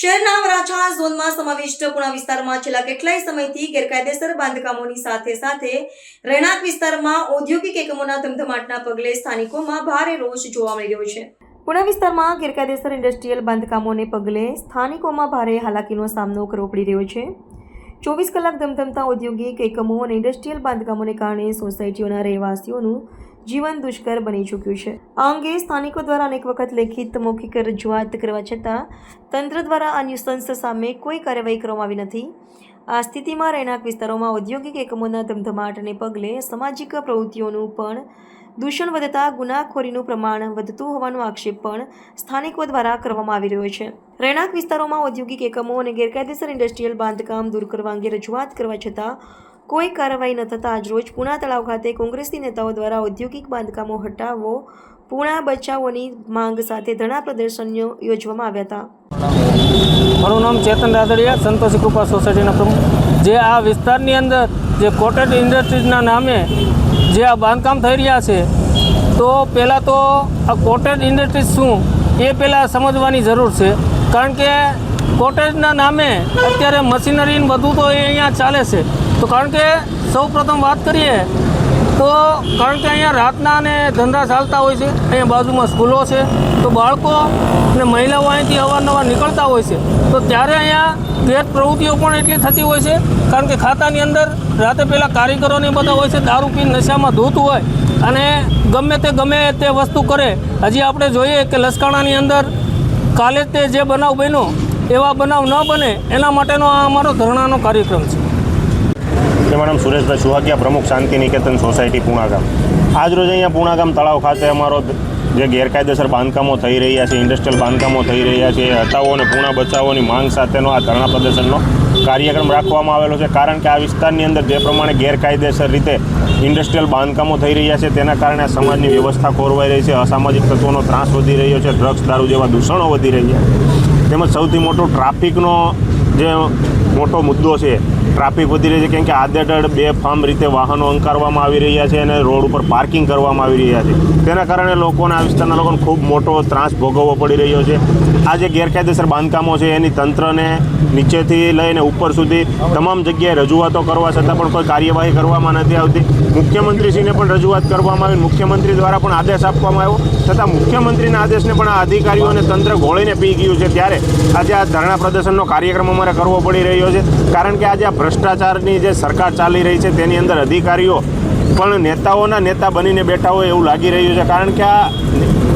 શહેરના વરાછા ઝોનમાં સમાવિષ્ટ પુણા વિસ્તારમાં છેલ્લા કેટલાય સમયથી ગેરકાયદેસર બાંધકામોની સાથે રહેણાંક વિસ્તારમાં ઔદ્યોગિક એકમોના ધમધમાટના પગલે સ્થાનિકોમાં ભારે રોષ જોવા મળી રહ્યો છે। પુણા વિસ્તારમાં ગેરકાયદેસર ઇન્ડસ્ટ્રીયલ બાંધકામોને પગલે સ્થાનિકોમાં ભારે હાલાકીનો સામનો કરવો પડી રહ્યો છે। 24 કલાક ધમધમતા ઔદ્યોગિક એકમો અને ઇન્ડસ્ટ્રીયલ બાંધકામોને કારણે સોસાયટીઓના રહેવાસીઓનું જીવન દુષ્કર બની ચૂક્યું છે। આ અંગે સ્થાનિકો દ્વારા અનેક વખત લેખિત મૌખિક રજૂઆત કરવા છતાં તંત્ર દ્વારા આ ન્યુસન્સ સામે કોઈ કાર્યવાહી કરવામાં આવી નથી। આ સ્થિતિમાં રહેણાંક વિસ્તારોમાં ઔદ્યોગિક એકમોના ધમધમાટને પગલે સામાજિક પ્રવૃત્તિઓનું પણ દૂષણ વધતા ગુનાખોરીનું પ્રમાણ વધતું હોવાનો આક્ષેપ પણ સ્થાનિકો દ્વારા કરવામાં આવી રહ્યો છે। રહેણાંક વિસ્તારોમાં ઔદ્યોગિક એકમો અને ગેરકાયદેસર ઇન્ડસ્ટ્રીયલ બાંધકામ દૂર કરવા અંગે રજૂઆત કરવા છતાં કોઈ કાર્યવાહી ન થતાં આજરોજ પુણા તળાવ ખાતે કોંગ્રેસી નેતાઓ દ્વારા ઔદ્યોગિક બાંધકામો હટાવો પુણા બચાવોની માંગ સાથે ધરણા પ્રદર્શનો યોજવામાં આવ્યા હતા। મારું નામ ચેતન રાદડિયા, સંતોષી કૃપા સોસાયટીના પ્રમુખ। જે આ વિસ્તારની અંદર જે કોટેજ ઇન્ડસ્ટ્રીઝના નામે જે આ બાંધકામ થઈ રહ્યા છે, તો પહેલાં તો આ કોટેજ ઇન્ડસ્ટ્રીઝ શું એ પહેલાં સમજવાની જરૂર છે। કારણ કે કોટેજના નામે અત્યારે મશીનરી બધું તો એ અહીંયા ચાલે છે। તો કારણ કે સૌ પ્રથમ વાત કરીએ તો કારણ કે અહીંયા રાતના અને ધંધા ચાલતા હોય છે, અહીંયા બાજુમાં સ્કૂલો છે, તો બાળકો અને મહિલાઓ અહીંથી અવારનવાર નીકળતા હોય છે, તો ત્યારે અહીંયા ગેર પ્રવૃત્તિઓ પણ એટલી થતી હોય છે। કારણ કે ખાતાની અંદર રાતે પહેલાં કારીગરોને બધા હોય છે, દારૂ પીને નશામાં ધૂત હોય અને ગમે તે વસ્તુ કરે। હજી આપણે જોઈએ કે લસકાણાની અંદર કાલે તે જે બનાવ બન્યો એવા બનાવ ન બને એના માટેનો આ અમારો ધરણાનો કાર્યક્રમ છે। મેડમ સુરેશભાઈ સુહાગિયા, પ્રમુખ શાંતિ નિકેતન સોસાયટી પુણા ગામ। આજરોજ અહીંયા પુણા ગામ તળાવ ખાતે અમારો જે ગેરકાયદેસર બાંધકામો થઈ રહ્યા છે, ઇન્ડસ્ટ્રીયલ બાંધકામો થઈ રહ્યા છે, હટાવો અને પુણા બચાવોની માંગ સાથેનો આ ધરણા પ્રદર્શનનો કાર્યક્રમ રાખવામાં આવેલો છે। કારણ કે આ વિસ્તારની અંદર જે પ્રમાણે ગેરકાયદેસર રીતે ઇન્ડસ્ટ્રીયલ બાંધકામો થઈ રહ્યા છે, તેના કારણે સમાજની વ્યવસ્થા ખોરવાઈ રહી છે, અસામાજિક તત્વોનો ત્રાસ વધી રહ્યો છે, ડ્રગ્સ દારૂ જેવા દૂષણો વધી રહ્યા છે, તેમજ સૌથી મોટો ટ્રાફિકનો જે મોટો મુદ્દો છે, ટ્રાફિક વધી રહી છે। કેમ કે આડેધડ બેફામ રીતે વાહનો અંકારવામાં આવી રહ્યા છે અને રોડ ઉપર પાર્કિંગ કરવામાં આવી રહ્યા છે, તેના કારણે લોકોને આ વિસ્તારના લોકોને ખૂબ મોટો ત્રાસ ભોગવવો પડી રહ્યો છે। આ જે ગેરકાયદેસર બાંધકામો છે એની તંત્રને નીચેથી લઈને ઉપર સુધી તમામ જગ્યાએ રજૂઆતો કરવા છતાં પણ કોઈ કાર્યવાહી કરવામાં નથી આવતી। મુખ્યમંત્રીશ્રીને પણ રજૂઆત કરવામાં આવી, મુખ્યમંત્રી દ્વારા પણ આદેશ આપવામાં આવ્યો, છતાં મુખ્યમંત્રીના આદેશને પણ આ અધિકારીઓ અને તંત્ર ઘોળીને પી ગયું છે। ત્યારે આજે આ ધરણા પ્રદર્શનનો કાર્યક્રમ અમારે કરવો પડી રહ્યો છે। કારણ કે આજે આ ભ્રષ્ટાચારની જે સરકાર ચાલી રહી છે તેની અંદર અધિકારીઓ પણ નેતાઓના નેતા બનીને બેઠા હોય એવું લાગી રહ્યું છે। કારણ કે આ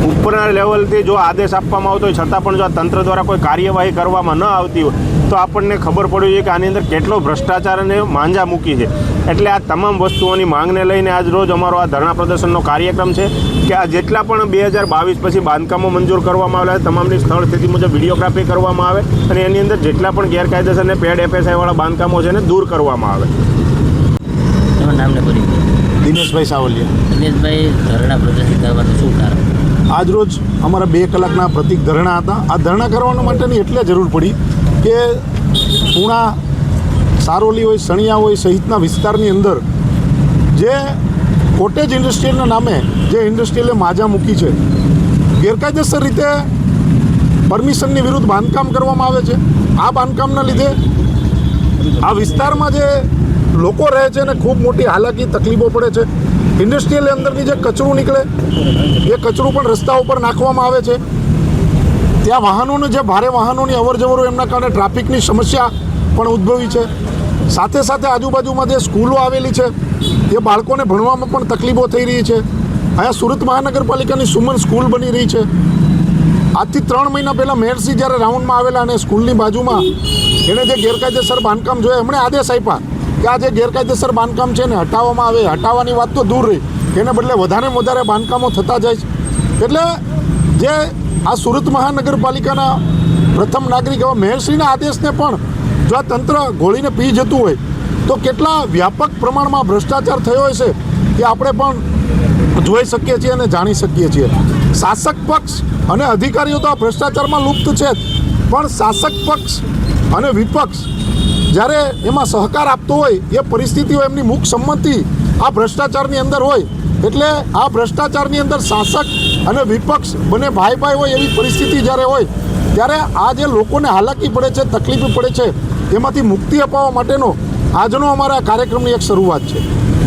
ઉપરના લેવલથી જો આદેશ આપવામાં આવતો હોય છતાં પણ જો આ તંત્ર દ્વારા કોઈ કાર્યવાહી કરવામાં ન આવતી હોય તો આપણને ખબર પડવી જોઈએ કે આની અંદર કેટલો ભ્રષ્ટાચાર અને માંજા મૂકી છે। એટલે આ તમામ વસ્તુઓની માંગને લઈને આજ રોજ અમારો આ ધરણા પ્રદર્શનનો કાર્યક્રમ છે કે આ જેટલા પણ 2022 પછી બાંધકામો મંજૂર કરવામાં આવેલા તમામની સ્થળ સ્થિતિ મુજબ વિડીયોગ્રાફી કરવામાં આવે અને એની અંદર જેટલા પણ ગેરકાયદેસર અને પેડ FSI-વાળા બાંધકામો છે એને દૂર કરવામાં આવે। દિનેશભાઈ સાવલિયા। દિનેશભાઈ, ધરણા પ્રદર્શન કરવાનું શું કારણ? આજરોજ અમારા 2 કલાકના પ્રતિક ધરણા હતા। આ ધરણા કરવા માટેની એટલે જરૂર પડી કે પુણા, સારોલી હોય, સણિયા હોય સહિતના વિસ્તારની અંદર જે કોટેજ ઇન્ડસ્ટ્રીયલના નામે જે ઇન્ડસ્ટ્રીયલે માજા મૂકી છે, ગેરકાયદેસર રીતે પરમિશનની વિરુદ્ધ બાંધકામ કરવામાં આવે છે। આ બાંધકામના લીધે આ વિસ્તારમાં જે લોકો રહે છે અને ખૂબ મોટી હાલાકી તકલીફો પડે છે। ઇન્ડસ્ટ્રીયલ અંદરની જે કચરું નીકળે એ કચરું પણ રસ્તા ઉપર નાખવામાં આવે છે। ત્યાં વાહનોને જે ભારે વાહનોની અવરજવરો એમના કારણે ટ્રાફિકની સમસ્યા પણ ઉદ્ભવી છે। સાથે સાથે આજુબાજુમાં જે સ્કૂલો આવેલી છે એ બાળકોને ભણવામાં પણ તકલીફો થઈ રહી છે। અહીંયા સુરત મહાનગરપાલિકાની સુમન સ્કૂલ બની રહી છે। આજથી 3 મહિના પહેલાં મેયરશ્રી જ્યારે રાઉન્ડમાં આવેલા અને સ્કૂલની બાજુમાં એણે જે ગેરકાયદેસર બાંધકામ જોયા એમણે આદેશ આપ્યા કે આ જે ગેરકાયદેસર બાંધકામ છે ને હટાવવામાં આવે। હટાવવાની વાત તો દૂર રહી, એને બદલે વધારે બાંધકામો થતા જાય છે। એટલે જે આ સુરત મહાનગરપાલિકાના પ્રથમ નાગરિક એવા મેયરશ્રીના આદેશને પણ જો આ તંત્ર ઘોળીને પી જતું હોય તો કેટલા વ્યાપક પ્રમાણમાં ભ્રષ્ટાચાર થયો હોય છે એ આપણે પણ જોઈ શકીએ છીએ અને જાણી શકીએ છીએ। શાસક પક્ષ અને અધિકારીઓ તો આ ભ્રષ્ટાચારમાં લુપ્ત છે જ, પણ શાસક પક્ષ અને વિપક્ષ જ્યારે એમાં સહકાર આપતો હોય એ પરિસ્થિતિઓ એમની મુખ સંમતિ આ ભ્રષ્ટાચારની અંદર હોય, એટલે આ ભ્રષ્ટાચારની અંદર શાસક અને વિપક્ષ બંને ભાઈ હોય એવી પરિસ્થિતિ જ્યારે હોય ત્યારે આ જે લોકોને હાલાકી પડે છે, તકલીફ પડે છે, એમાંથી મુક્તિ અપાવવા માટેનો આજનો અમારા કાર્યક્રમની એક શરૂઆત છે.